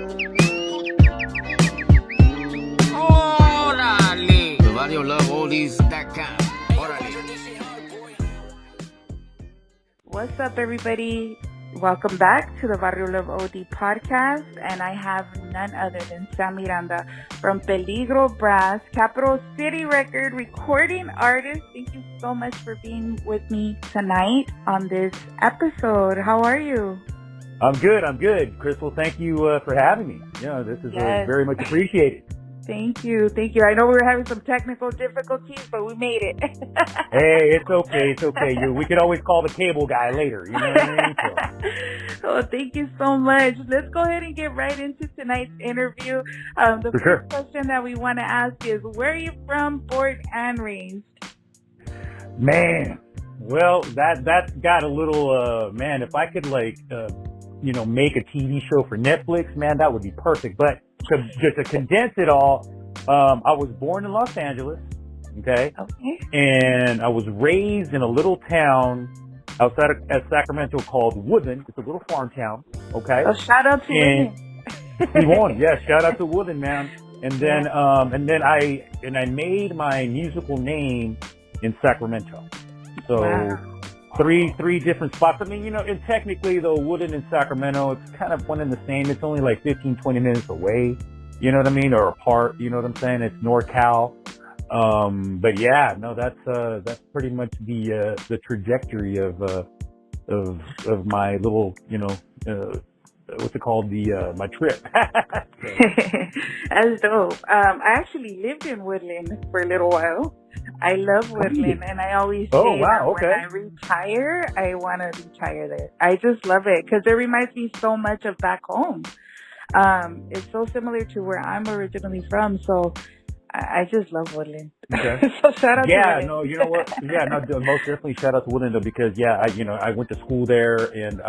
Órale. The Barrio Love Oldies, that kind. Órale. What's up, everybody? Welcome back to the Barrio Love OD podcast, and I have none other than Sam Miranda from Peligro Brass, Capital City record recording artist. Thank you so much for being with me tonight on this episode. How are you? I'm good. Crystal, thank you for having me. This is very much appreciated. Thank you. I know we were having some technical difficulties, but we made it. Hey, it's okay. We could always call the cable guy later. You know what I mean? Oh, thank you so much. Let's go ahead and get right into tonight's interview. The first question that we want to ask is, where are you from, born and raised? Man, well, that's got a little, man, if I could make a TV show for Netflix, man, that would be perfect. But to condense it all, I was born in Los Angeles, okay? And I was raised in a little town outside of Sacramento called Woodland. It's a little farm town, okay? Oh, shout out to Woodland. Shout out to Woodland, man. And then I made my musical name in Sacramento. So three different spots. I mean, and technically though, Woodland and Sacramento, it's kind of one and the same. It's only like 15, 20 minutes away, you know what I mean? Or apart, you know what I'm saying? It's NorCal. But yeah, no, that's pretty much the trajectory of my little, what's it called? My trip. That's dope. I actually lived in Woodland for a little while. I love Woodland, and I always say when I retire, I want to retire there. I just love it because it reminds me so much of back home. It's so similar to where I'm originally from, so I just love Woodland. Okay. So shout out to Woodland. No, you know what? Yeah, no, most definitely shout out to Woodland though, because I went to school there and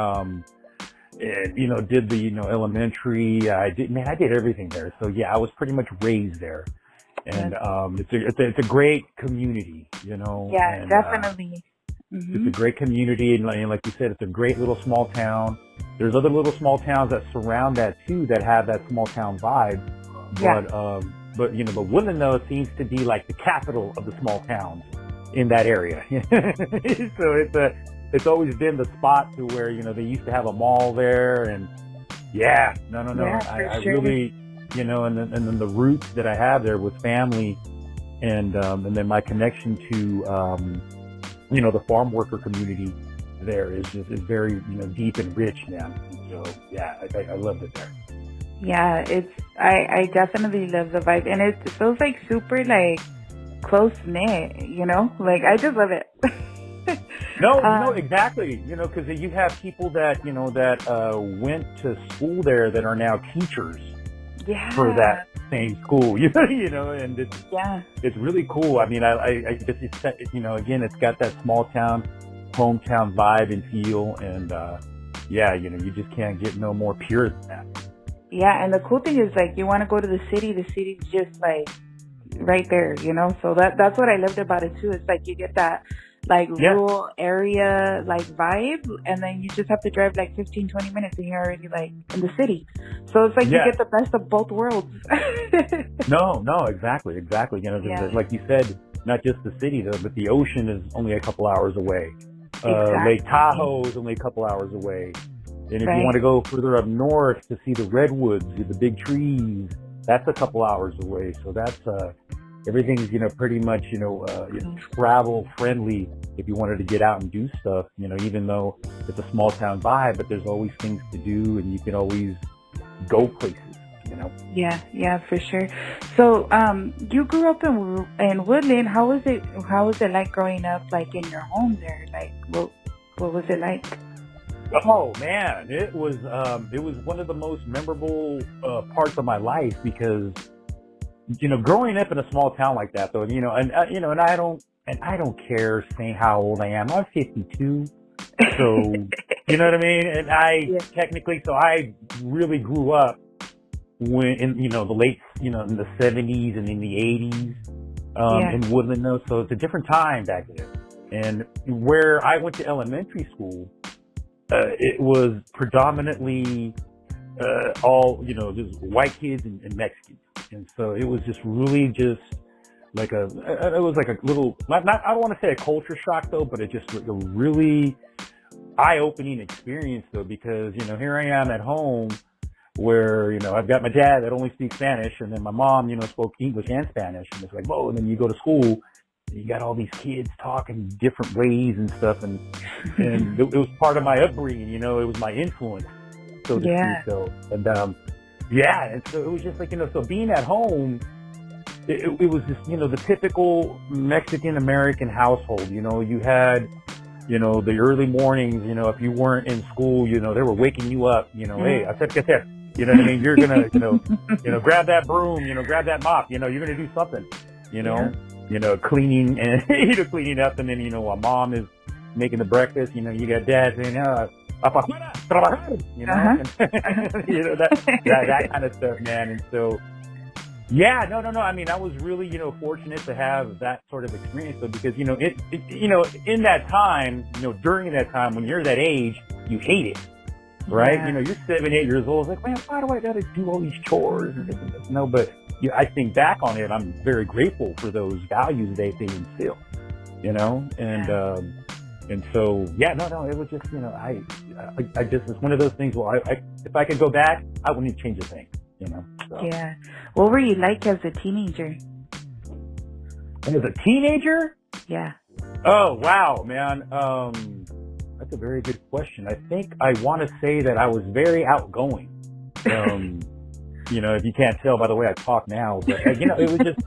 did the elementary. I did everything there. So yeah, I was pretty much raised there. And it's a great community, Yeah, and, definitely. It's a great community, and like you said, it's a great little small town. There's other little small towns that surround that too that have that small town vibe. But Woodland though seems to be like the capital of the small towns in that area. So it's always been the spot to where they used to have a mall there, and I really. And then the roots that I have there with family, and then my connection to the farm worker community there is very deep and rich, man. So yeah, I loved it there. Yeah, I definitely love the vibe, and it feels like super like close knit. Like I just love it. No, exactly. Because you have people that went to school there that are now teachers. Yeah. For that same school, and it's really cool. I mean, I guess again, it's got that small town, hometown vibe and feel, and you just can't get no more pure than that. Yeah, and the cool thing is like you want to go to the city's just like right there, So that's what I loved about it too. It's like you get that like rural area like vibe, and then you just have to drive like 15, 20 minutes and you're already like in the city. So it's like you get the best of both worlds. No, exactly. Like you said, not just the city though, but the ocean is only a couple hours away. Lake Tahoe is only a couple hours away. And if you want to go further up north to see the redwoods, the big trees, that's a couple hours away. So that's everything's pretty much travel friendly if you wanted to get out and do stuff, even though it's a small town vibe, but there's always things to do and you can always go places. Yeah, for sure. So you grew up in Woodland. How was it like growing up like in your home there? Like what was it like? Oh man, it was one of the most memorable parts of my life because growing up in a small town like that, though, and I don't care saying how old I am. I'm 52, so you know what I mean. And technically, so I really grew up when in the late, in the 70s and in the 80s, in Woodland, though. So it's a different time back then. And where I went to elementary school, it was predominantly all, just white kids and Mexicans. And so it was just really just like it was like a little, I don't want to say a culture shock though, but it just like a really eye-opening experience though, because, here I am at home where, I've got my dad that only speaks Spanish, and then my mom, spoke English and Spanish. And it's like, whoa, and then you go to school, and you got all these kids talking different ways and stuff. And it was part of my upbringing, it was my influence, so to speak. So, and, and so it was just like, so being at home, it was just, the typical Mexican-American household. You had, the early mornings, if you weren't in school, they were waking you up, hey, I said, get you know what I mean? You're gonna, grab that broom, grab that mop, you're gonna do something, cleaning and, cleaning up. And then, while mom is making the breakfast, you got dad saying, afuera, trabajar, that kind of stuff, man. And so, yeah, no. I mean, I was really, fortunate to have that sort of experience, though, because, in that time, during that time, when you're that age, you hate it, right? Yeah. You're 7, 8 years old. It's like, man, why do I got to do all these chores and this and this? No, but I think back on it, I'm very grateful for those values they instill, and so, yeah, no, it was just, I just, it's one of those things where if I could go back, I wouldn't change a thing. So. Yeah. What were you like as a teenager? And as a teenager? Yeah. Oh, wow, man. That's a very good question. I think I want to say that I was very outgoing. If you can't tell by the way I talk now, but it was just,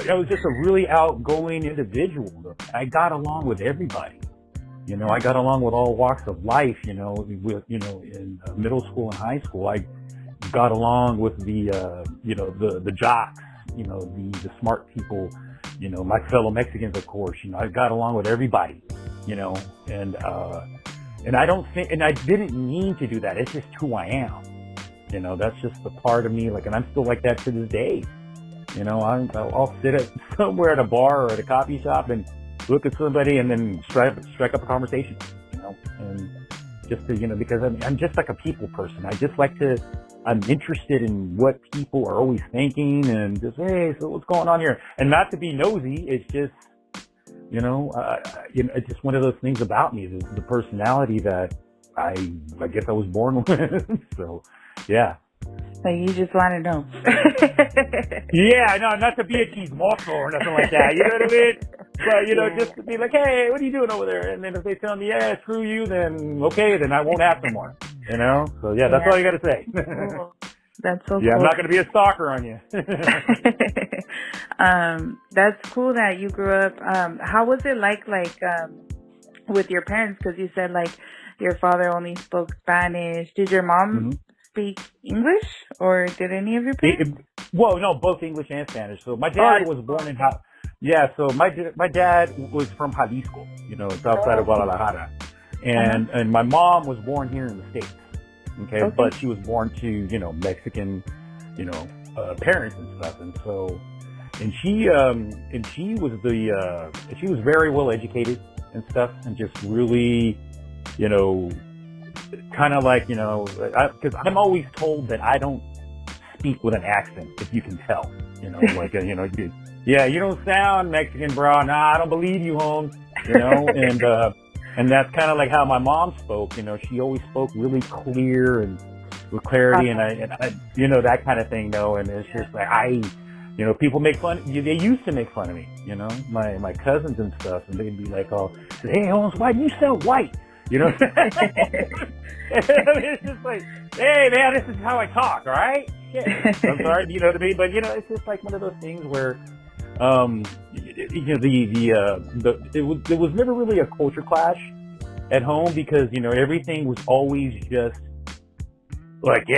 I was just a really outgoing individual. I got along with everybody. I got along with all walks of life, in middle school and high school. I got along with the jocks, the smart people, my fellow Mexicans, of course. I got along with everybody, and I don't think, and I didn't mean to do that. It's just who I am. That's just the part of me, and I'm still like that to this day. I'll sit somewhere at a bar or at a coffee shop and look at somebody and then strike up a conversation, and just to, because I'm just like a people person. I just like to, I'm interested in what people are always thinking, and just, hey, so what's going on here? And not to be nosy, it's just, it's just one of those things about me, the personality that I guess I was born with. So, yeah. So you just want to know. Yeah, no, not to be a chismoso or nothing like that. You know what I mean? But, just to be like, hey, what are you doing over there? And then if they tell me, yeah, screw you, then okay, then I won't ask them more. So, yeah, that's all you got to say. Cool. That's so cool. Yeah, I'm not going to be a stalker on you. That's cool that you grew up. How was it like, with your parents? Because you said, your father only spoke Spanish. Did your mom speak English, or did any of your parents? Well, no, both English and Spanish. So my dad was born in so my dad was from Jalisco, it's outside of Guadalajara, and my mom was born here in the States. Okay, but she was born to Mexican parents and stuff, and so she was very well educated and stuff, and just really kind of like, because I'm always told that I don't speak with an accent, if you can tell, you don't sound Mexican, bro. Nah, I don't believe you, home, and that's kind of like how my mom spoke. She always spoke really clear and with clarity, and I that kind of thing, though. And it's just like people make fun. They used to make fun of me, my cousins and stuff, and they'd be like, "Oh, hey, Holmes, why do you sound white?" It's just like, hey, man, this is how I talk, all right? Yeah. I'm sorry, you know what I mean? But, it's just like one of those things where, it was never really a culture clash at home, because, everything was always just like, you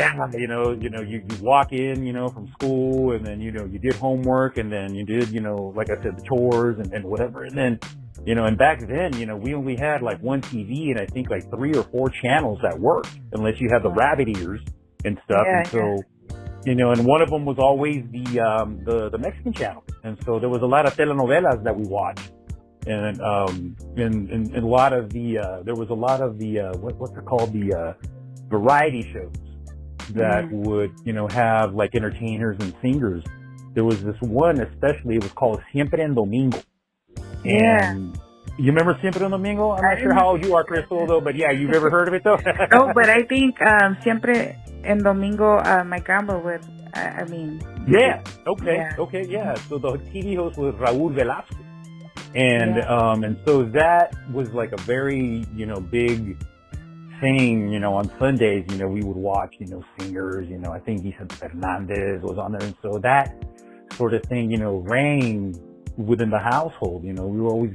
walk in, from school, and then, you did homework, and then you did, like I said, the chores and whatever. And then, and back then, we only had one TV and I think 3 or 4 channels that worked, unless you had the rabbit ears and stuff. Yeah, and so, and one of them was always the Mexican channel. And so there was a lot of telenovelas that we watched. And a lot of there was a lot of what's it called? The variety shows. that would, have like entertainers and singers. There was this one especially, it was called Siempre en Domingo. And you remember Siempre en Domingo? I'm not sure how old you are, Crystal, though, but yeah, you've ever heard of it, though? No, but I think Siempre en Domingo, my grandma would, Yeah, okay, yeah. So the TV host was Raúl Velasco. And so that was like a very, big thing, on Sundays, we would watch, singers, I think Vicente Fernandez was on there. And so that sort of thing, rang within the household. We would always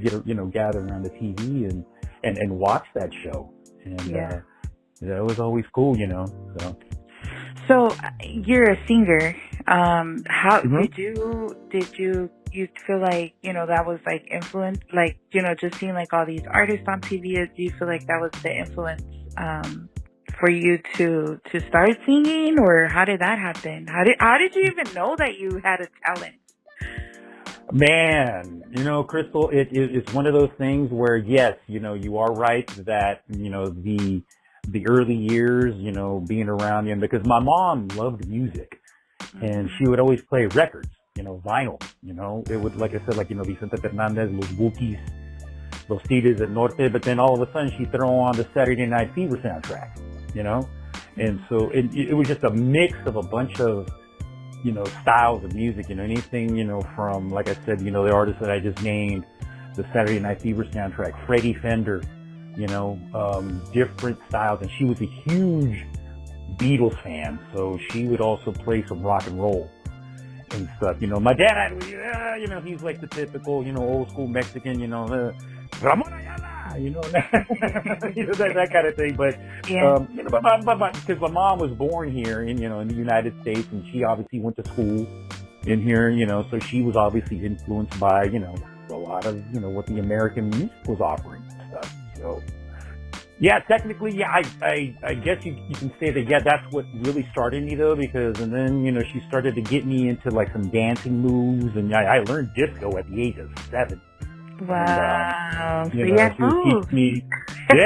gather around the TV and watch that show. And, that was always cool, So you're a singer. How did you feel like, that was like influence, like, just seeing like all these artists on TV, do you feel like that was the influence, for you to start singing, or how did that happen? How did you even know that you had a talent? Man, Crystal, it's one of those things where, yes, you are right that, the early years, being around, because my mom loved music and she would always play records, vinyl, it would, like I said, like, Vicente Fernandez, Los Bukis, Los Tigres del Norte, but then all of a sudden she'd throw on the Saturday Night Fever soundtrack, and so it was just a mix of a bunch of, styles of music, anything, from, like I said, the artists that I just named, the Saturday Night Fever soundtrack, Freddie Fender, different styles. And she was a huge Beatles fan, so she would also play some rock and roll and stuff. My dad, he's like the typical, old school Mexican, Ramon Ayala, that kind of thing. But, because my mom was born here in the United States, and she obviously went to school in here, so she was obviously influenced by, a lot of, what the American music was offering and stuff. So, yeah, technically, I guess you can say that, that's what really started me, though, because, and then, she started to get me into, like, some dancing moves, and I learned disco at the age of 7. Wow. And, she was teaching me, she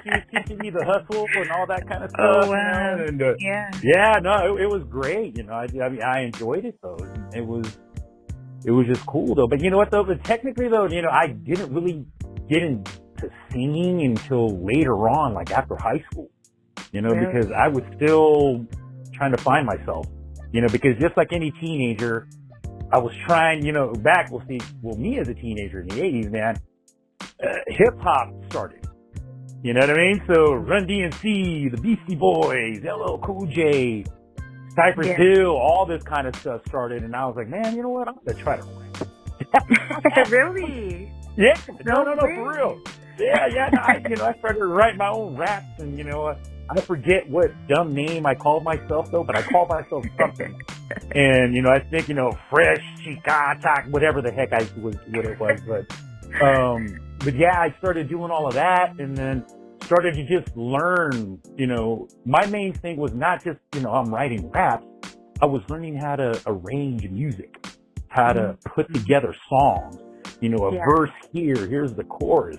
was teaching me the hustle and all that kind of stuff. Oh, wow. And, it was great, I enjoyed it, though. It was just cool, though. But you know what, though? But technically, though, I didn't really get into singing until later on, like after high school, because I was still trying to find myself, because just like any teenager, I was trying, me as a teenager in the 80s, man, hip hop started, you know what I mean? So Run DMC, the Beastie Boys, LL Cool J, Cypress Hill, all this kind of stuff started, and I was like, man, you know what? I'm gonna try to rap. Really? Yeah, no, for real. Yeah, I started to write my own raps, and I forget what dumb name I called myself, though, but I called myself something. And, I think, Fresh, Chica, Talk, whatever the heck what it was. But yeah, I started doing all of that, and then started to just learn, my main thing was not just, I'm writing raps. I was learning how to arrange music, how to put together songs, a verse here's the chorus,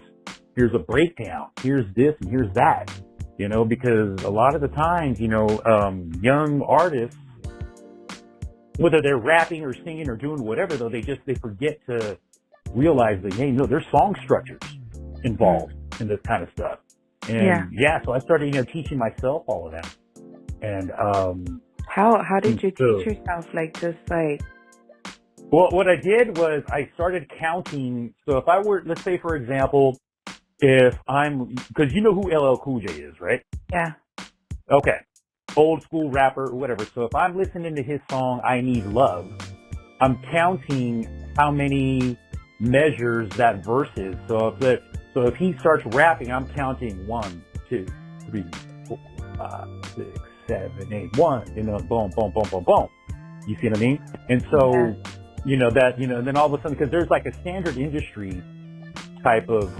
here's a breakdown, here's this and here's that, because a lot of the times, young artists, whether they're rapping or singing or doing whatever, though, they forget to realize that, hey, no, there's song structures involved in this kind of stuff. And so I started, teaching myself all of that. And, how did you teach yourself? Like, just like, well, what I did was I started counting. So if I were, let's say, for example, because you know who LL Cool J is, right? Yeah. Okay. Old school rapper or whatever. So if I'm listening to his song, I Need Love, I'm counting how many measures that verse is. So if he starts rapping, I'm counting 1, 2, 3, 4, 5, 6, 7, 8, 1, boom, boom, boom, boom, boom. You see what I mean? And so, then all of a sudden, because there's like a standard industry type of,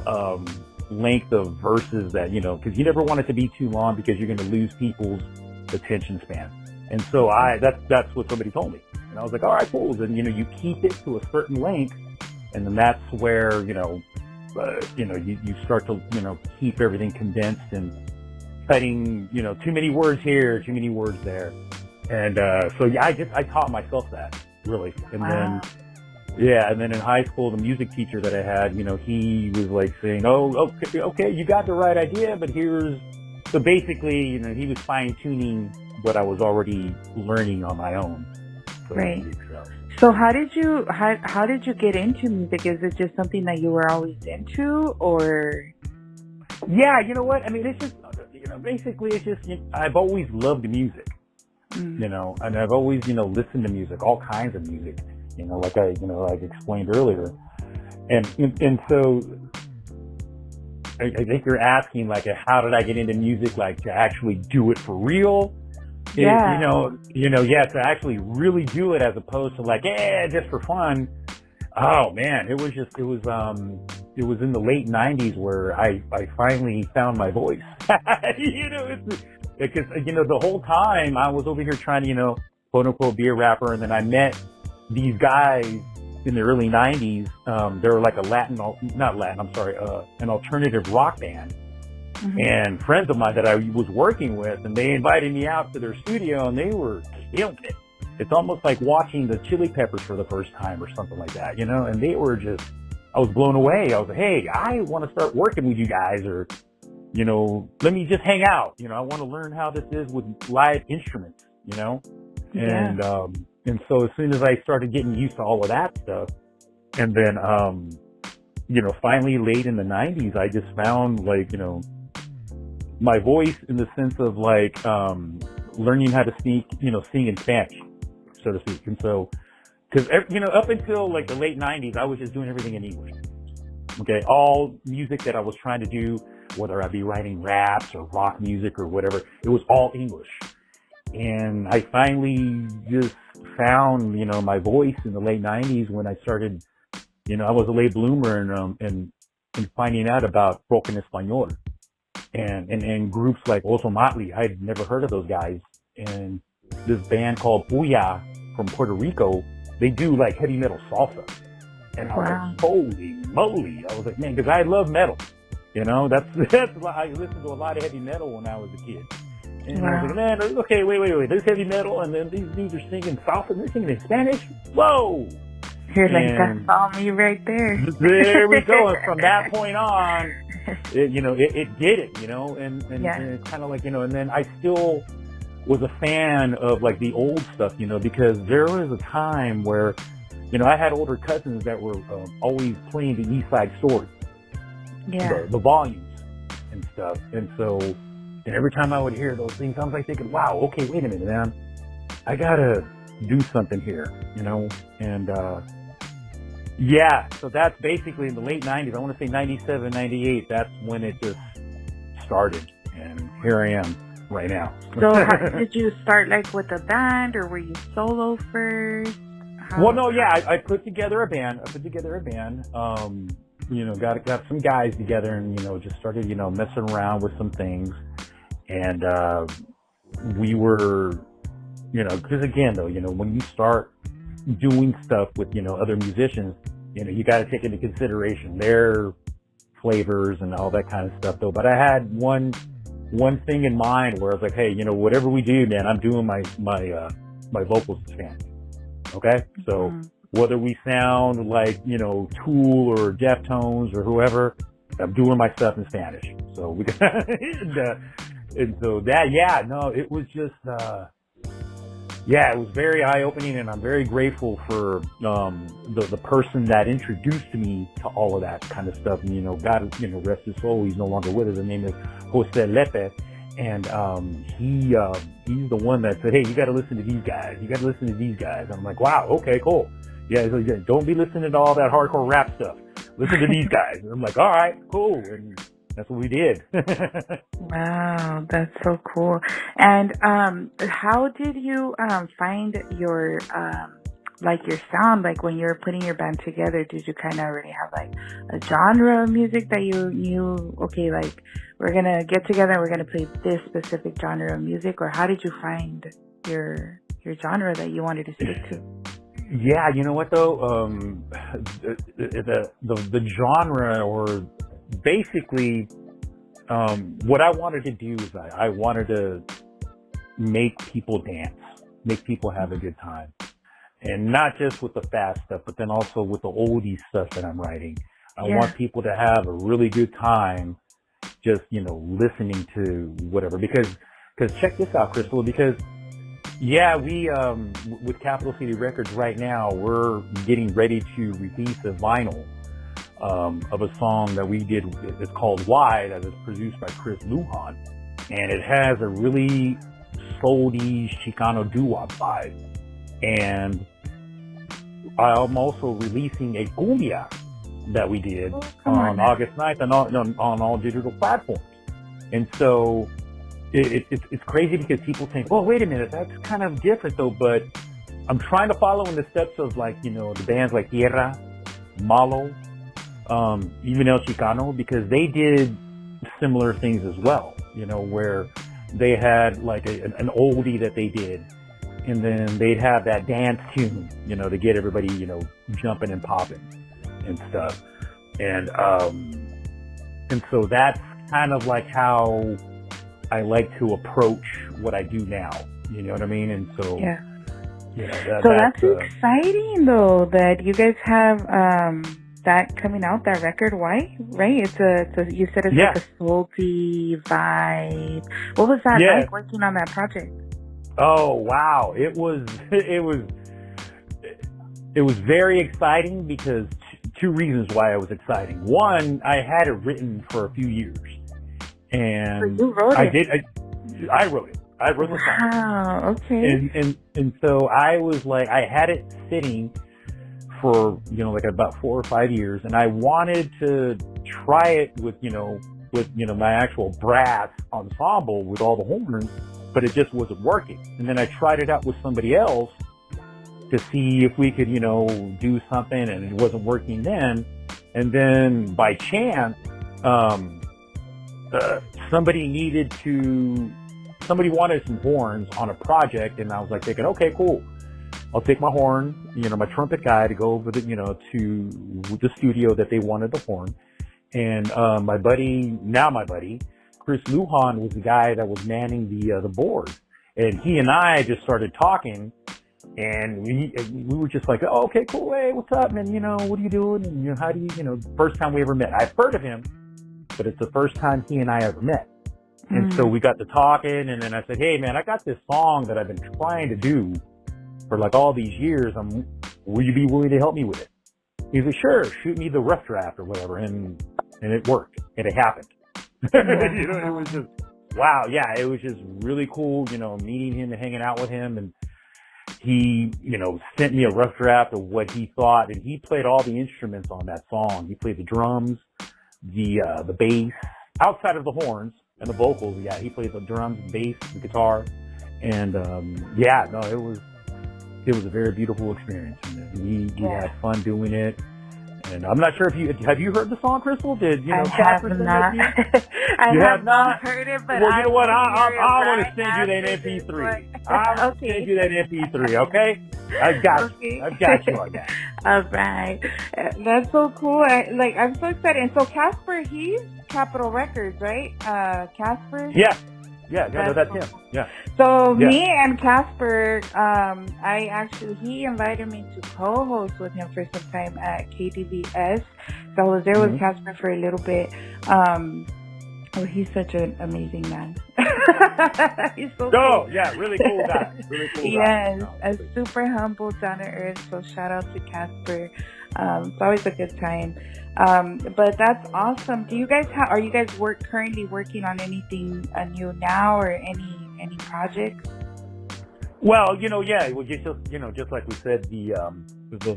length of verses that, because you never want it to be too long because you're going to lose people's attention span. And so that's what somebody told me. And I was like, all right, cool. Then, you keep it to a certain length, and then that's where, you start to, keep everything condensed and cutting, too many words here, too many words there. And, so yeah, I taught myself that, really. And Wow. and then in high school, the music teacher that I had, he was like saying, oh, okay, you got the right idea, but so basically, he was fine tuning what I was already learning on my own. So Right. So how did you get into music? Is it just something that you were always into, or? Yeah, you know what? I mean, it's just, basically it's just, I've always loved music, and I've always, listened to music, all kinds of music, like like explained earlier. And so I think you're asking, like, how did I get into music, like, to actually do it for real? Yeah. To actually really do it as opposed to like, just for fun. Oh man, it was in the late 90s where I finally found my voice. Because, the whole time I was over here trying to, quote unquote, be a rapper. And then I met these guys in the early 90s. They were like an alternative rock band. Mm-hmm. And friends of mine that I was working with, and they invited me out to their studio, and they were killing it. It's almost like watching the Chili Peppers for the first time or something like that, and they were just, I was blown away. I was like, hey, I want to start working with you guys, or, let me just hang out. I want to learn how this is with live instruments, Yeah. And so as soon as I started getting used to all of that stuff, and then, finally late in the 90s, I just found, like, my voice in the sense of like learning how to sing in Spanish, so to speak. And so, because up until like the late 90s, I was just doing everything in English. Okay, all music that I was trying to do, whether I be writing raps or rock music or whatever, it was all English. And I finally just found my voice in the late 90s when I started. I was a late bloomer and finding out about rock en español. And groups like Oso Motley, I'd never heard of those guys. And this band called Puya from Puerto Rico, they do like heavy metal salsa. And I was like, holy moly. I was like, man, because I love metal. That's why I listened to a lot of heavy metal when I was a kid. And I was like, man, okay, wait. There's heavy metal, and then these dudes are singing salsa, and they're singing in Spanish? Whoa! You're like, that's all me right there. There we go. And from that point on, it did it, and it's kind of like, and then I still was a fan of like the old stuff, because there was a time where, I had older cousins that were always playing the East Side Story, the volumes and stuff. And so, and every time I would hear those things, I was like thinking, wow, okay, wait a minute, man, I gotta do something here, and, so that's basically in the late 90s. I want to say 97, 98. That's when it just started. And here I am right now. So did you start like with a band, or were you solo first? I put together a band. Got some guys together and, just started, messing around with some things. And we were, because again, though, when you start doing stuff with, other musicians, you got to take into consideration their flavors and all that kind of stuff, though. But I had one thing in mind where I was like, hey, whatever we do, man, I'm doing my vocals in Spanish. Okay? So whether we sound like, Tool or Deftones or whoever, I'm doing my stuff in Spanish. So we and so that, it was just, it was very eye-opening, and I'm very grateful for the person that introduced me to all of that kind of stuff. And, God, rest his soul, he's no longer with us. His name is Jose Lepe, and he's the one that said, hey, you got to listen to these guys. You got to listen to these guys. I'm like, wow, okay, cool. Yeah, so don't be listening to all that hardcore rap stuff. Listen to these guys. And I'm like, all right, cool. And that's what we did. Wow, that's so cool. And how did you find your your sound? Like when you were putting your band together, did you kind of already have like a genre of music that you knew? Okay, like we're gonna get together and we're gonna play this specific genre of music, or how did you find your genre that you wanted to stick to? Yeah, you know what though, the genre, or basically, what I wanted to do is I wanted to make people dance, make people have a good time. And not just with the fast stuff, but then also with the oldie stuff that I'm writing. I want people to have a really good time just, listening to whatever. Because check this out, Crystal, because we, with Capital City Records right now, we're getting ready to release a vinyl, of a song that we did. It's called Why, that is produced by Chris Lujan. And it has a really soul-y Chicano doo-wop vibe. And I'm also releasing a cumbia that we did on August 9th on all digital platforms. And so it's crazy because people think, well, wait a minute, that's kind of different though. But I'm trying to follow in the steps of the bands like Tierra, Malo, even El Chicano, because they did similar things as well, where they had like an oldie that they did. And then they'd have that dance tune, to get everybody, jumping and popping and stuff. And so that's kind of like how I like to approach what I do now. You know what I mean? And so, that's exciting though, that you guys have, that coming out, that record. Why? Right? It's you said it's like a salty vibe. What was that like working on that project? Oh wow! It was very exciting because two reasons why it was exciting. One, I had it written for a few years, and so you wrote it. I wrote it. I wrote the song. Wow. Okay. And so I was like, I had it sitting for like about 4 or 5 years, and I wanted to try it with my actual brass ensemble with all the horns. But it just wasn't working. And then I tried it out with somebody else to see if we could, do something, and it wasn't working then. And then by chance, somebody wanted some horns on a project, and I was like thinking, okay, cool. I'll take my horn, my trumpet guy to go over to the studio that they wanted the horn. And, my buddy, Chris Lujan, was the guy that was manning the board, and he and I just started talking, and we were just like, oh, okay, cool, hey, what's up, man? What are you doing? And how do you, first time we ever met. I've heard of him, but it's the first time he and I ever met. And so we got to talking, and then I said, hey, man, I got this song that I've been trying to do for like all these years. Will you be willing to help me with it? He's like, sure, shoot me the rough draft or whatever, and it worked, and it happened. It was just, wow. Yeah. It was just really cool, meeting him and hanging out with him. And he, sent me a rough draft of what he thought, and he played all the instruments on that song. He played the drums, the bass, outside of the horns and the vocals. Yeah. He played the drums, the bass, the guitar. And, it was a very beautiful experience. And we had fun doing it. And I'm not sure if have you heard the song, Crystal? I have not. I have not heard it, but well, you know what? I want to send you that MP3. I'll send you that MP3. Okay? I got you. I got you on that. All right, that's so cool. I'm so excited. And so Casper, he's Capitol Records, right? Casper. Yeah. That's him. Yeah. So me and Casper, he invited me to co-host with him for some time at KDVS. So I was there with Casper for a little bit. He's such an amazing man. He's so cool. Yeah, really cool guy. Really cool guy. Yes, a super humble, down to earth. So shout out to Casper. It's always a good time. But that's awesome. Do you guys are you guys currently working on anything new now, or any projects? Well, just like we said, the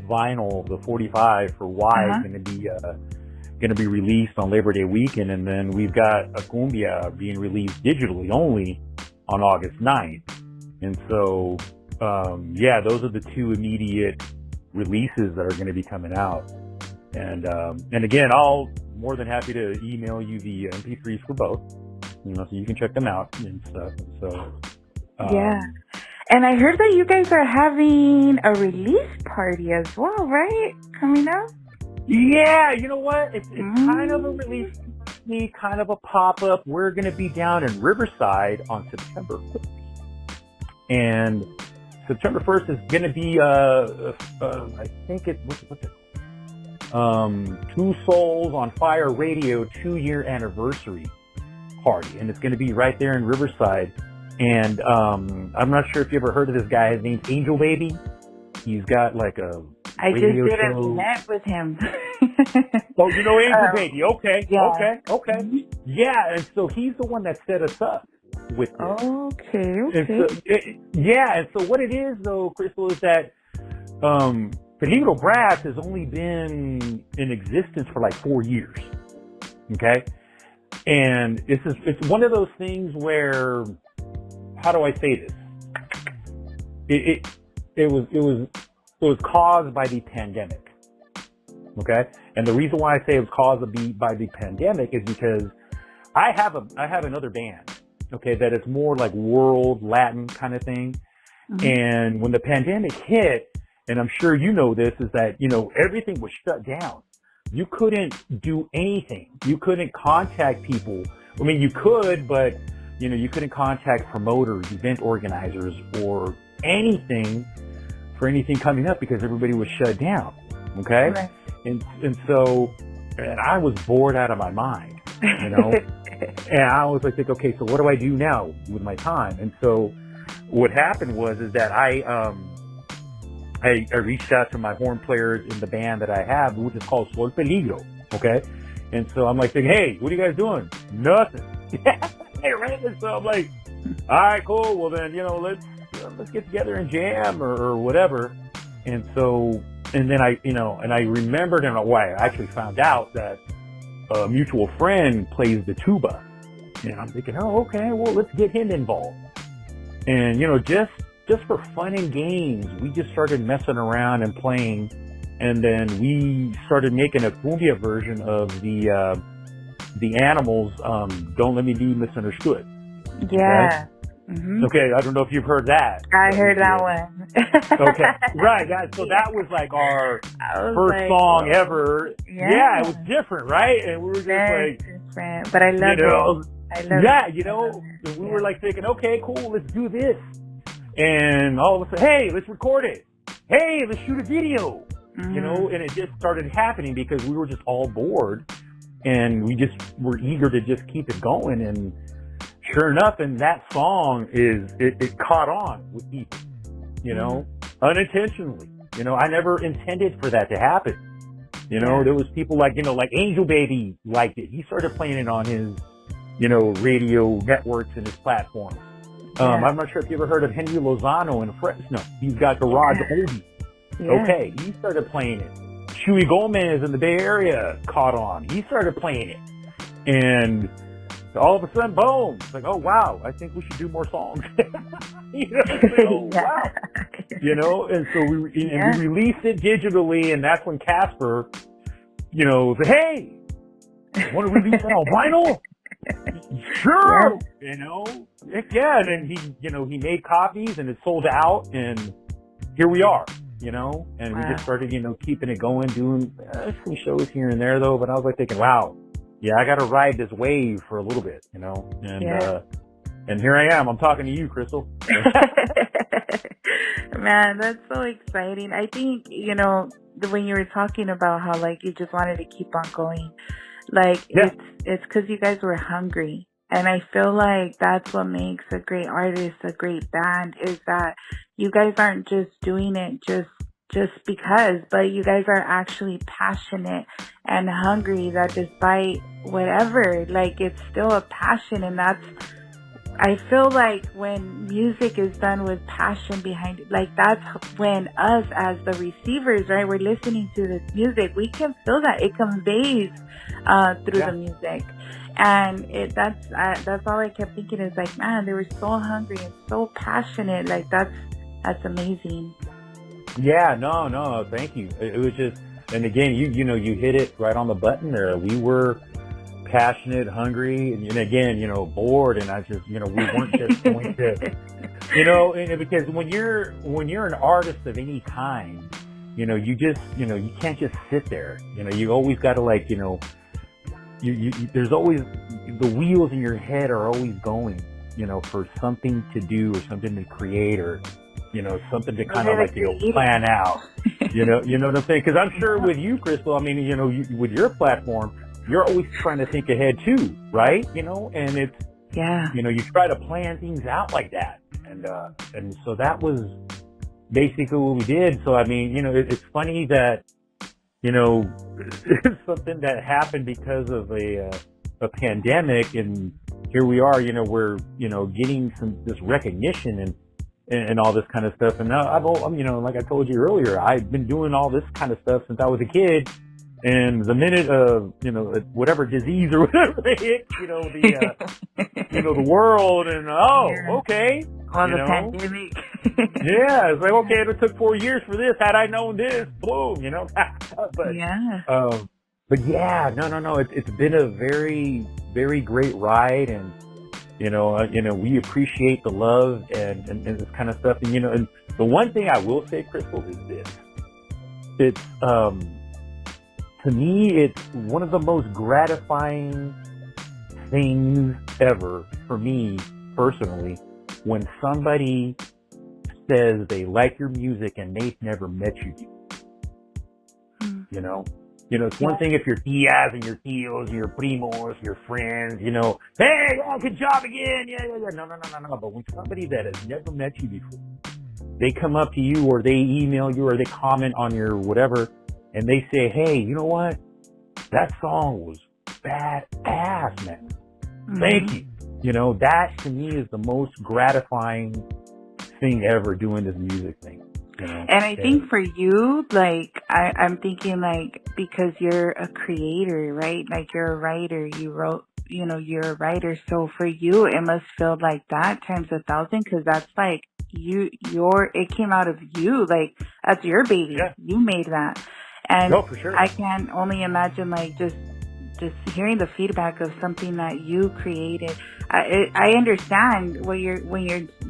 vinyl, the 45 for Y is going to be released on Labor Day weekend, and then we've got a cumbia being released digitally only on August 9th. And so, those are the two immediate releases that are going to be coming out. And again, I'll more than happy to email you the MP3s for both, so you can check them out and stuff. So, and I heard that you guys are having a release party as well, right? Coming up? Yeah, you know what? It's kind of a release. be kind of a pop-up. We're going to be down in Riverside on September 1st. And September 1st is going to be, I think what's it? Two Souls on Fire Radio 2-year anniversary party. And it's going to be right there in Riverside. And I'm not sure if you ever heard of this guy. His name's Angel Baby. He's got like a I just radio did a show. net with him. Oh, you know Angel Baby. Okay. Yeah. Okay. Yeah, and so he's the one that set us up with this. Okay. And so, and so what it is, though, Crystal, is that Peligro Brass has only been in existence for like 4 years. Okay? And it's one of those things where, how do I say this? It was caused by the pandemic. Okay? And the reason why I say it was caused by the pandemic is because I have another band, okay, that is more like world Latin kind of thing. Mm-hmm. And when the pandemic hit, and I'm sure you know this, is that, everything was shut down. You couldn't do anything. You couldn't contact people. I mean, you could, but, you couldn't contact promoters, event organizers, or anything for anything coming up because everybody was shut down. Okay? Right. And so I was bored out of my mind, And I was like, okay, so what do I do now with my time? And so what happened is that I reached out to my horn players in the band that I have, which is called Peligro. Okay. And so I'm like thinking, hey, what are you guys doing? Nothing. Hey, right? And so I'm like, all right, cool. Well then, let's get together and jam or whatever. And so, and then I remembered in a way, I actually found out that a mutual friend plays the tuba. And I'm thinking, oh, okay, well, let's get him involved. And, just for fun and games, we just started messing around and playing. And then we started making a cumbia version of the Animals, Don't Let Me Be Misunderstood. Yeah. Okay? Mm-hmm. Okay, I don't know if you've heard that. I heard that one. Okay, right, guys. So that was like our first song ever. Yeah, it was different, right? And we were just like, different. But I love it. I love it. We were like thinking, okay, cool, let's do this. And all of a sudden, hey, let's record it. Hey, let's shoot a video. Mm-hmm. And it just started happening because we were just all bored, and we just were eager to just keep it going. And sure enough, and that song it caught on with people, unintentionally. I never intended for that to happen. There was people like Angel Baby liked it. He started playing it on his, radio networks and his platforms. I'm not sure if you ever heard of Henry Lozano in Fresno. He's got Garage Oldie. Yeah. Okay, he started playing it. Shuey Gomez in the Bay Area caught on. He started playing it. And all of a sudden, boom! It's like, oh wow, I think we should do more songs. Wow. And so we released it digitally, and that's when Casper, said, hey, want to release that on vinyl? Sure, heck yeah. And then he made copies, and it sold out, and here we are. And we just started, keeping it going, doing some shows here and there though. But I was like thinking, wow. Yeah, I got to ride this wave for a little bit, and here I am. I'm talking to you, Crystal. Man, that's so exciting. I think, when you were talking about how, you just wanted to keep on going, it's because you guys were hungry. And I feel like that's what makes a great artist, a great band, is that you guys aren't just doing it just because, but you guys are actually passionate and hungry, that despite whatever, it's still a passion. And I feel like when music is done with passion behind it, that's when us as the receivers, right, we're listening to this music, we can feel that it conveys through the music. And that's all I kept thinking is man, they were so hungry and so passionate. That's amazing. Yeah, no, thank you. It was just, and again, you hit it right on the button there. We were passionate, hungry, and again, bored, and I just, we weren't just going to, and because when you're an artist of any kind, you just, you can't just sit there. You always got to there's always, the wheels in your head are always going, for something to do or something to create or, something to kind of like, plan out. You know what I'm saying? Because I'm sure with you, Crystal, I mean, with your platform, you're always trying to think ahead too, right? And it's, you try to plan things out like that. And so that was basically what we did. So, I mean, it's funny that, something that happened because of a pandemic, and here we are, we're, getting this recognition and all this kind of stuff. And now I'm, like I told you earlier, I've been doing all this kind of stuff since I was a kid. And the minute of, whatever disease or whatever they hit, the world and, okay. On the pandemic. Yeah, it's like, okay, it took 4 years for this. Had I known this, boom, but, but yeah, no. It's been a very, very great ride, and, we appreciate the love and this kind of stuff. And, and the one thing I will say, Crystal, is this. It's, to me, it's one of the most gratifying things ever for me personally when somebody says they like your music and they've never met you before. It's one thing if your tias and your tios, your primos, your friends, hey, good job again. Yeah. No. But when somebody that has never met you before, they come up to you or they email you or they comment on your whatever, and they say, hey, you know what? That song was badass, man. Thank you. That to me is the most gratifying thing ever, doing this music thing. And I think for you, like, I'm thinking, like, because you're a creator, right? Like, you're a writer. You wrote, you're a writer. So for you, it must feel like that times 1,000, because that's like it came out of you. Like, that's your baby. Yeah. You made that. And no, for sure. I can only imagine, like, just hearing the feedback of something that you created. I understand when you're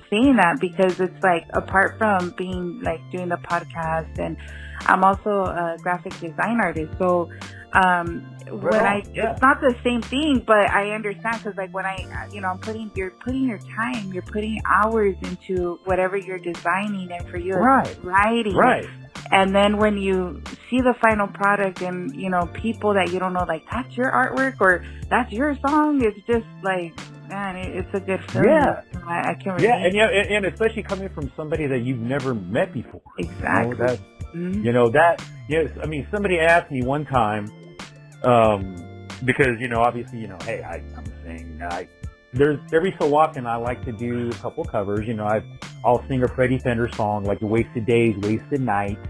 saying that, because it's like, apart from being like doing the podcast, and I'm also a graphic design artist. So, it's not the same thing, but I understand, because like when you're putting your time, you're putting hours into whatever you're designing, and for you, it's writing. Right. And then when you see the final product and, people that you don't know, like, that's your artwork or that's your song, it's just like, man, it's a good feeling. Yeah. I can relate. Yeah, and especially coming from somebody that you've never met before. Exactly. I mean, somebody asked me one time, because, obviously, hey, I'm saying, there's every so often I like to do a couple covers. I'll sing a Freddie Fender song, like Wasted Days, Wasted Nights,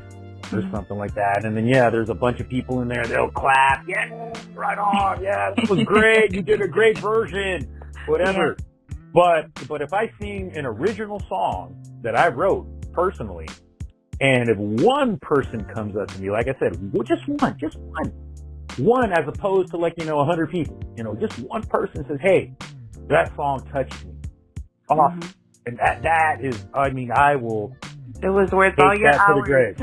or something like that. And then, there's a bunch of people in there. They'll clap. Yeah, right on. Yeah, that was great. You did a great version. Whatever. Yeah. But if I sing an original song that I wrote personally, and if one person comes up to me, like I said, just one, as opposed to 100 people, just one person says, hey, that song touched me. Awesome. And that is, I mean, I will. It was worth all your hours.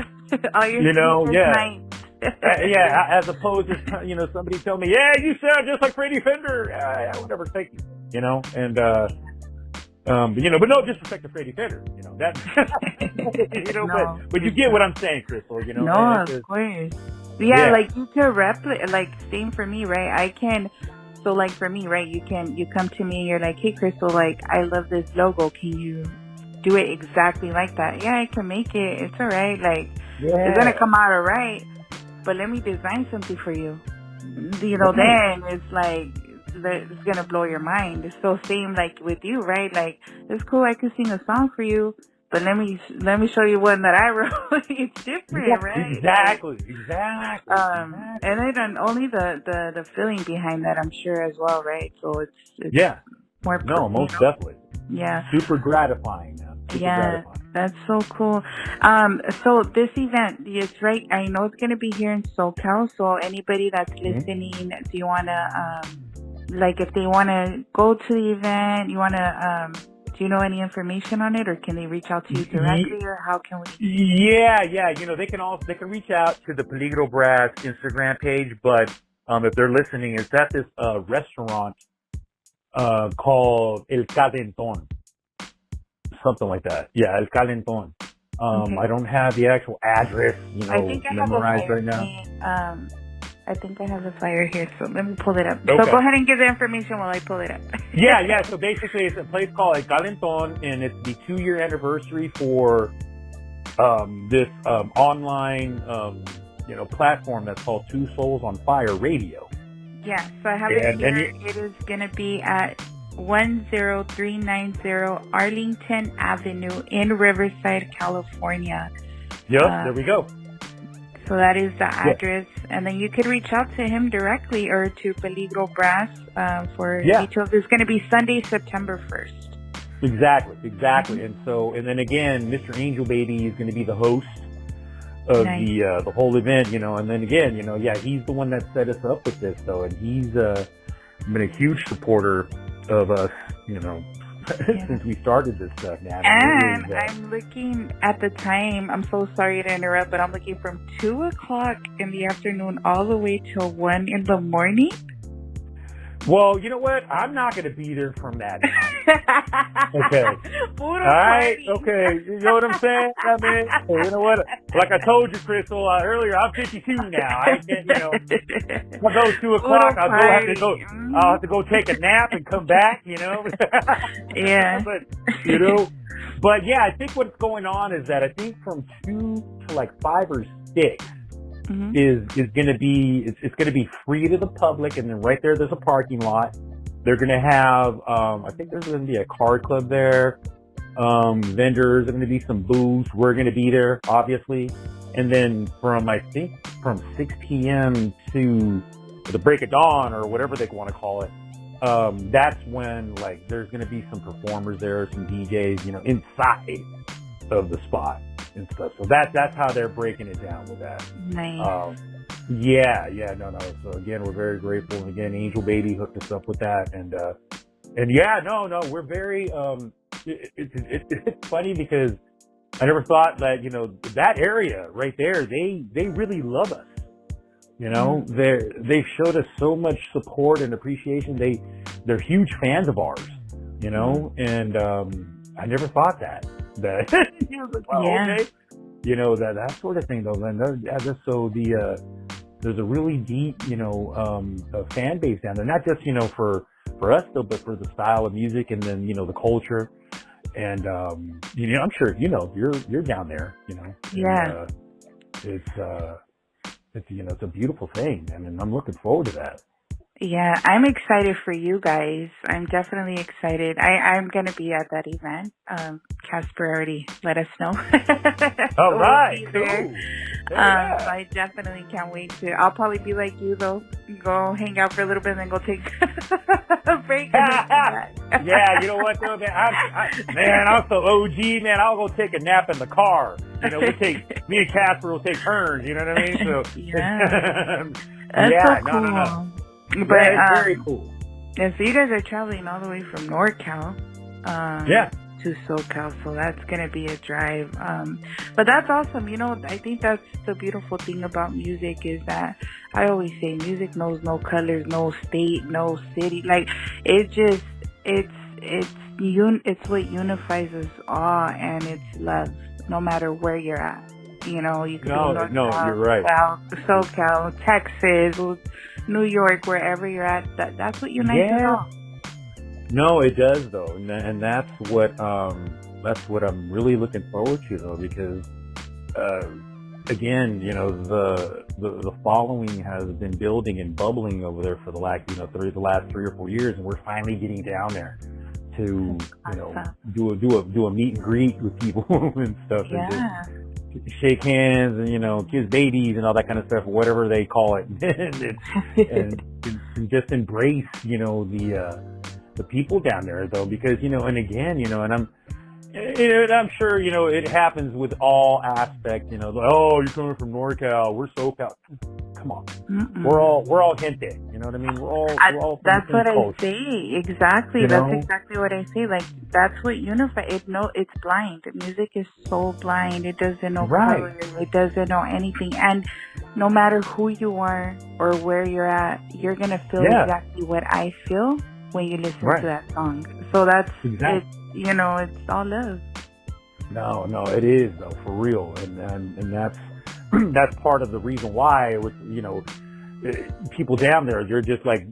All your nights. As opposed to, somebody tell me, yeah, you sound just like Freddie Fender. Whatever, thank you. And, but no disrespect to Freddie Fender, that, no, but you get what I'm saying, Crystal, No, of course. Yeah, like you can replicate, like, same for me, right? So like for me, right, you come to me and you're like, hey, Crystal, like, I love this logo. Can you do it exactly like that? Yeah, I can make it. It's all right. Like, it's going to come out all right, but let me design something for you. Then it's like, it's going to blow your mind. It's so same like with you, right? Like, it's cool. I can sing a song for you, but let me show you one that I wrote. It's different, right? Exactly. And then only the feeling behind that, I'm sure, as well, right? So it's more. No, most definitely. Yeah. Super gratifying, man. Gratifying. That's so cool. So this event is right. I know it's going to be here in SoCal. So anybody that's listening, do you want to, if they want to go to the event, you want to, do you know any information on it, or can they reach out to you directly, or how can we? Yeah. They can reach out to the Peligro Brass Instagram page, but if they're listening, it's at this restaurant called El Calentón, something like that. Yeah, El Calentón. I don't have the actual address, memorized right now. I think I have the flyer here, so let me pull it up. Okay. So go ahead and give the information while I pull it up. Yeah. So basically, it's a place called El Calentón, and it's the 2-year anniversary for this online platform that's called Two Souls on Fire Radio. Yeah, so I have it here. It is going to be at 10390 Arlington Avenue in Riverside, California. Yep, there we go. So that is the address. And then you could reach out to him directly or to Peligro Brass for details. It's going to be Sunday, September 1st. Exactly. And then again, Mr. Angel Baby is going to be the host of the whole event, and then again, he's the one that set us up with this, though, and he's been a huge supporter of us, since we started this stuff, man. And I'm looking at the time, I'm so sorry to interrupt, but I'm looking from 2 o'clock in the afternoon all the way till 1 in the morning. Well, you know what? I'm not going to be there from that night. Okay. All right. Okay. You know what I'm saying? I mean, you know what? Like I told you, Crystal, earlier, I'm 52 now. I can't, if I go 2 o'clock, I'll have to go take a nap and come back, Yeah. But yeah, I think what's going on is that I think from 2 to like 5 or 6, is going to be, it's going to be free to the public, and then right there's a parking lot. They're going to have, I think there's going to be a card club there, vendors, there's going to be some booths. We're going to be there, obviously. And then from 6 p.m. to the break of dawn, or whatever they want to call it, that's when, like, there's going to be some performers there, some DJs, inside of the spot and stuff. So that's how they're breaking it down with that. Nice. No. So again, we're very grateful. And again, Angel Baby hooked us up with that. And we're very, it's funny because I never thought that, that area right there, they really love us. They've showed us so much support and appreciation. They're huge fans of ours, and, I never thought that. Okay. That sort of thing, though. And there's a really deep, fan base down there. Not just, for us, though, but for the style of music, and then, the culture. And, I'm sure, you're down there, Yeah. And, it's a beautiful thing. I mean, I'm looking forward to that. Yeah, I'm excited for you guys. I'm definitely excited. I'm going to be at that event. Casper already let us know. All right. Cool. I definitely can't wait to. I'll probably be like you, though. Go hang out for a little bit and then go take a break. Yeah, you know what, though, man? I'm so OG, man. I'll go take a nap in the car. Me and Casper will take turns, you know what I mean? So, That's so cool. No. But it's very cool. Yeah, so you guys are traveling all the way from NorCal to SoCal, so that's gonna be a drive. But that's awesome. I think that's the beautiful thing about music is that I always say music knows no colors, no state, no city. Like it's what unifies us all, and it's love, no matter where you're at. You could be NorCal, you're right. South, SoCal, Texas, New York, wherever you're at, that's what unites us all. No, it does, though, and that's what I'm really looking forward to, though, because again, the following has been building and bubbling over there for the last 3 or 4 years, and we're finally getting down there to do a meet and greet with people and stuff. Yeah. And shake hands and kiss babies and all that kind of stuff, whatever they call it, and just embrace the people down there, though, because and again and I'm sure it happens with all aspects. Oh, you're coming from NorCal, we're SoCal. Come on. Mm-mm. We're all gente. You know what I mean? We're all that's what culture. I say. Exactly. That's exactly what I say. Like, that's what unifies. It's blind. Music is so blind. It doesn't know color. It doesn't know anything. And no matter who you are or where you're at, you're going to feel exactly what I feel when you listen to that song. So that's, it, you know, it's all love. No, it is though, for real. And that's, that's part of the reason why it was, you know, people down there, you're just like,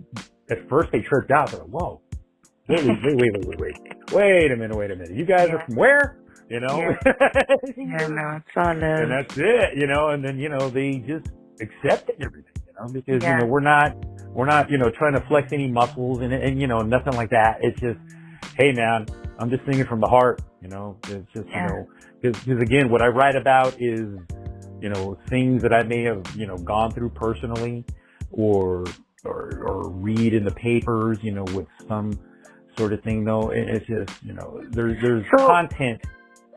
at first they tripped out. They're like, whoa, wait a minute. You guys are from where? You know? No, it's all love. And that's it, you know, and then, you know, they just accepted everything, you know, because, you know, we're not, you know, trying to flex any muscles and, you know, nothing like that. It's just, hey man, I'm just singing from the heart, you know, it's just, you know, because again, what I write about is, you know, things that I may have, you know, gone through personally or read in the papers, you know, with some sort of thing though. It's just, you know, there's content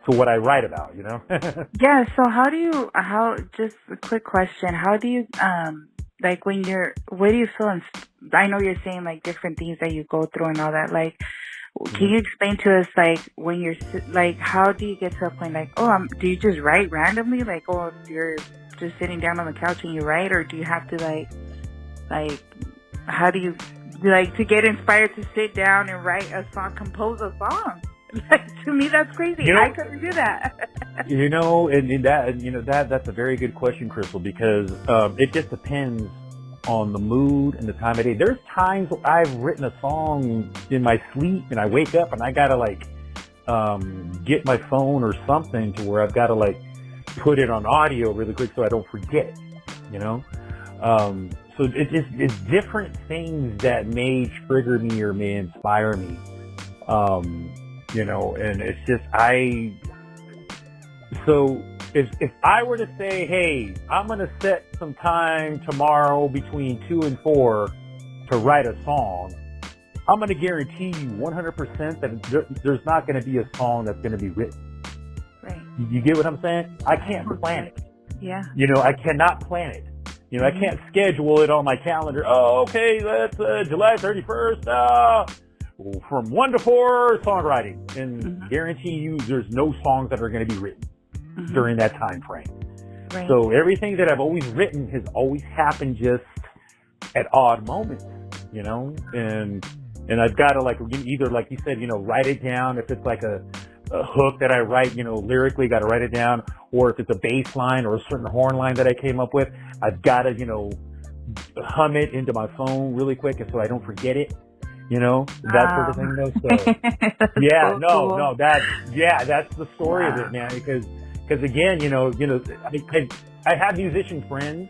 to what I write about, you know? So just a quick question. How do you, like what do you feel? I know you're saying like different things that you go through and all that. Like, can you explain to us, like, when you're, like, how do you get to a point, like, do you just write randomly? Like, you're just sitting down on the couch and you write? Or do you have to, like, how do you, like, to get inspired to sit down and write a song, compose a song? Like, to me, that's crazy. You know, I couldn't do that. You know, that's a very good question, Crystal, because it just depends on the mood and the time of day. There's times I've written a song in my sleep and I wake up and I gotta like get my phone or something to where I've gotta like put it on audio really quick so I don't forget it, you know? So it's different things that may trigger me or may inspire me. You know, and it's just, so if I were to say, hey, I'm going to set some time tomorrow between 2 and 4 to write a song, I'm going to guarantee you 100% that there's not going to be a song that's going to be written. Right. You get what I'm saying? I can't plan it. Yeah. You know, I cannot plan it. You know, I can't schedule it on my calendar. Oh, okay, that's July 31st. From 1 to 4 songwriting, and guarantee you there's no songs that are going to be written during that time frame. Right. So everything that I've always written has always happened just at odd moments, you know, and I've got to like either, like you said, you know, write it down. If it's like a hook that I write, you know, lyrically, got to write it down, or if it's a bass line or a certain horn line that I came up with, I've got to, you know, hum it into my phone really quick so I don't forget it. You know, that sort of thing though. So that's the story of it, man. Because again, you know, I have musician friends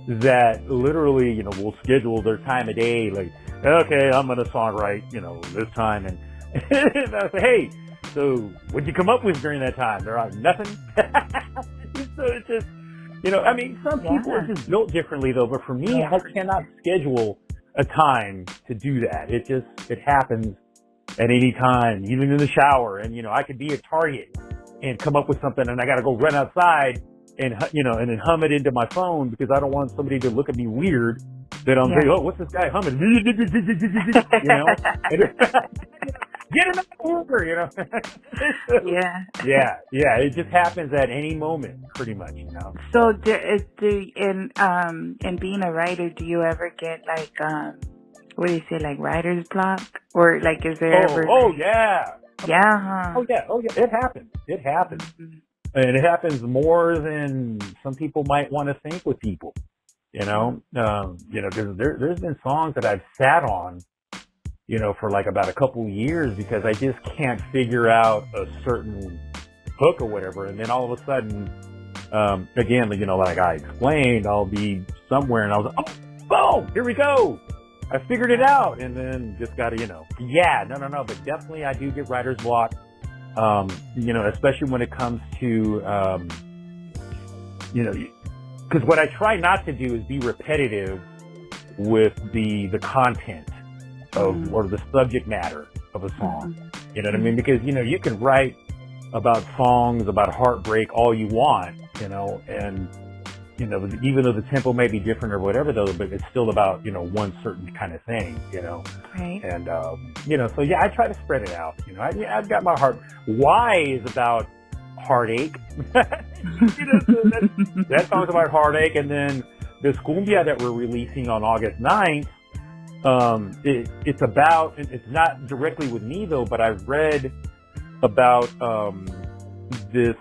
that literally, you know, will schedule their time of day. Like, okay, I'm going to songwrite, you know, this time. And I say, hey, so what'd you come up with during that time? They're like, nothing. So it's just, you know, I mean, some people are just built differently though, but for me, I cannot schedule a time to do that. It happens at any time, even in the shower. And, you know, I could be at Target and come up with something and I got to go run outside and, you know, and then hum it into my phone because I don't want somebody to look at me weird that I'm saying, oh, what's this guy humming? You know? Get him out of order, you know? Yeah. It just happens at any moment, pretty much, you know? So, in being a writer, do you ever get like, what do you say, like writer's block? Or like, is there ever? Oh, yeah. Yeah, huh? Oh, yeah. It happens. Mm-hmm. And it happens more than some people might want to think with people, you know? You know, there's been songs that I've sat on, you know, for like about a couple years because I just can't figure out a certain hook or whatever. And then all of a sudden, again, you know, like I explained, I'll be somewhere and I was like, oh, boom, here we go. I figured it out. And then just got to, you know, no. But definitely I do get writer's block, you know, especially when it comes to, you know, because what I try not to do is be repetitive with the content of, or the subject matter of a song. You know what I mean? Because, you know, you can write about songs, about heartbreak all you want, you know, and, you know, even though the tempo may be different or whatever though, but it's still about, you know, one certain kind of thing, you know. Right. And, you know, so yeah, I try to spread it out, you know. I've got my heart. Why is about heartache. So that song's about heartache. And then this cumbia that we're releasing on August 9th, it's not directly with me though, but I've read about this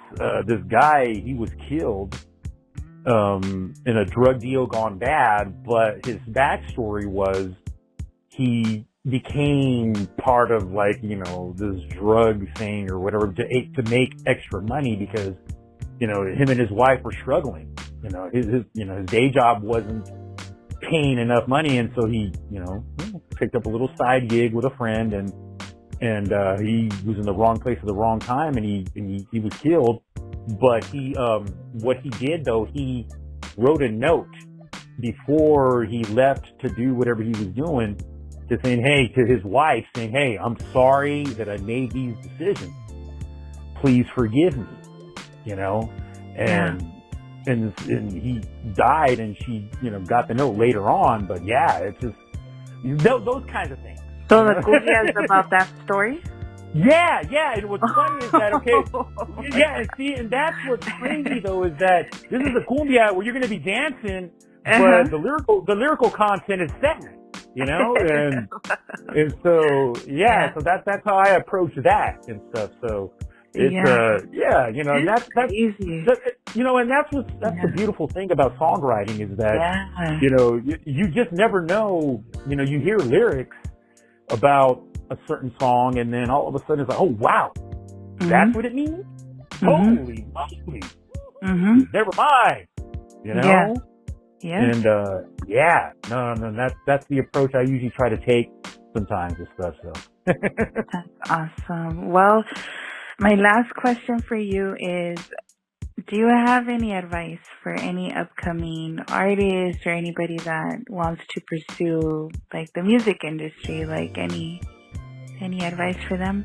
guy. He was killed in a drug deal gone bad, but his backstory was he became part of this drug thing or whatever to make extra money because him and his wife were struggling. His day job wasn't paying enough money, and so he picked up a little side gig with a friend, and he was in the wrong place at the wrong time, and he was killed. But what he did though, he wrote a note before he left to do whatever he was doing, to his wife saying, hey, I'm sorry that I made these decisions. Please forgive me, and he died, and she, got the note later on. But yeah, it's just those kinds of things. So the cumbia is about that story? Yeah. And what's funny is that, and that's what's crazy though, is that this is a cumbia where you're going to be dancing, but the lyrical content is sad, and so, so that's how I approach that and stuff. So it's, and that's easy. And that's the beautiful thing about songwriting is that, you just never know, you hear lyrics about a certain song, and then all of a sudden it's like, oh wow, that's what it means. Holy moly! Never mind. And no, that's the approach I usually try to take sometimes with stuff. So that's awesome. Well, my last question for you is, do you have any advice for any upcoming artists or anybody that wants to pursue the music industry? Any advice for them?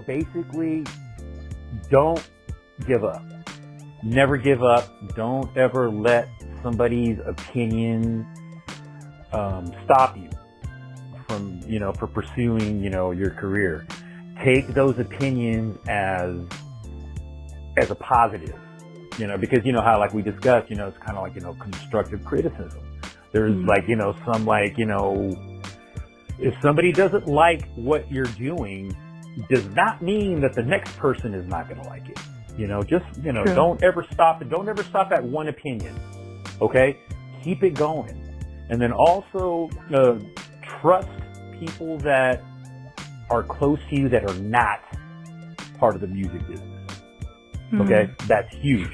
Basically, don't give up. Never give up. Don't ever let somebody's opinion stop you from, for pursuing, your career. Take those opinions as a positive, because how, like we discussed, it's kind of constructive criticism. There's if somebody doesn't like what you're doing, does not mean that the next person is not going to like it. True. Don't ever stop at one opinion. Okay? Keep it going. And then also, trust people that are close to you that are not part of the music business. Okay? That's huge.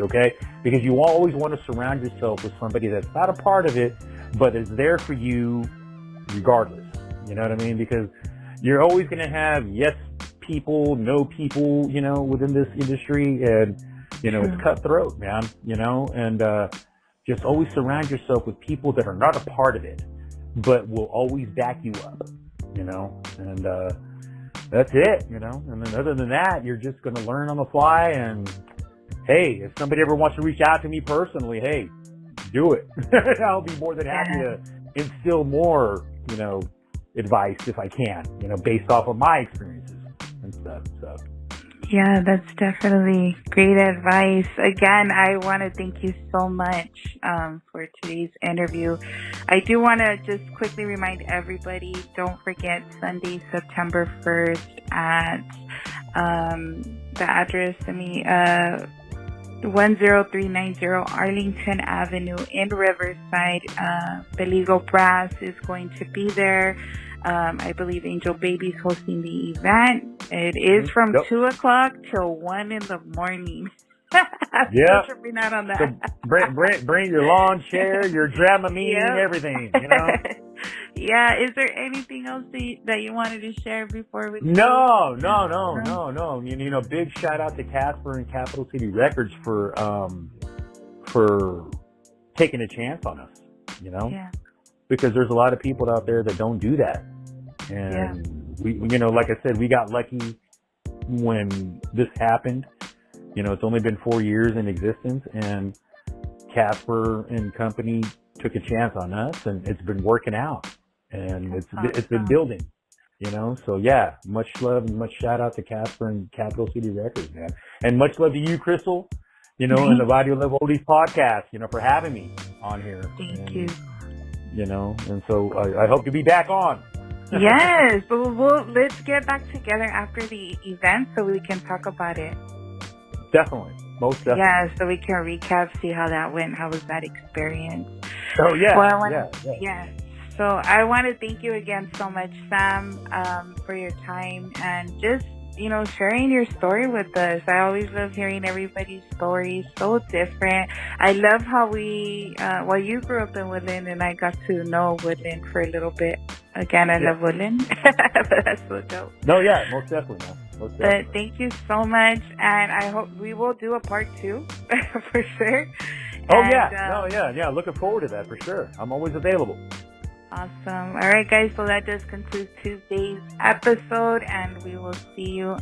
Okay? Because you always want to surround yourself with somebody that's not a part of it, but is there for you regardless. You know what I mean? Because you're always going to have yes people, no people, within this industry, and, it's cutthroat, man, and just always surround yourself with people that are not a part of it, but will always back you up, and that's it, and then other than that, you're just going to learn on the fly. And hey, if somebody ever wants to reach out to me personally, hey, do it. I'll be more than happy to instill more, advice if I can, based off of my experiences and stuff. So yeah, that's definitely great advice. Again, I want to thank you so much for today's interview. I do want to just quickly remind everybody, don't forget Sunday, September 1st at the address, 10390 Arlington Avenue in Riverside. Peligro Brass is going to be there. I believe Angel Baby's hosting the event. It is from 2 o'clock till 1 in the morning. Yeah. Tripping out on that. So bring your lawn chair, your Dramamine, and everything, Yeah. Is there anything else that you wanted to share before we? No. Big shout out to Casper and Capital City Records for taking a chance on us. Yeah. Because there's a lot of people out there that don't do that. And we, like I said, we got lucky when this happened. It's only been 4 years in existence, and Casper and company took a chance on us, and it's been working out, and it's been building. You know, so yeah, much love and much shout out to Casper and Capital City Records, man. And much love to you, Crystal, you know, and the Radio Love Oldies podcast, you know, for having me on here. Thank you. You know, and so I hope to be back on. Yes, but let's get back together after the event so we can talk about it. Definitely. Most definitely. Yeah, so we can recap, see how that went, how was that experience. Oh, yeah. Well, Yeah. So I want to thank you again so much, Sam, for your time and just, you know, sharing your story with us. I always love hearing everybody's stories, so different. I love how you grew up in Woodland and I got to know Woodland for a little bit. Again, I love Woodland. That's so dope. No, yeah, most definitely, man. Most definitely. But thank you so much, and I hope we will do a part 2 for sure. Oh, and, yeah. Looking forward to that for sure. I'm always available. Awesome. All right, guys. So that does conclude Tuesday's episode, and we will see you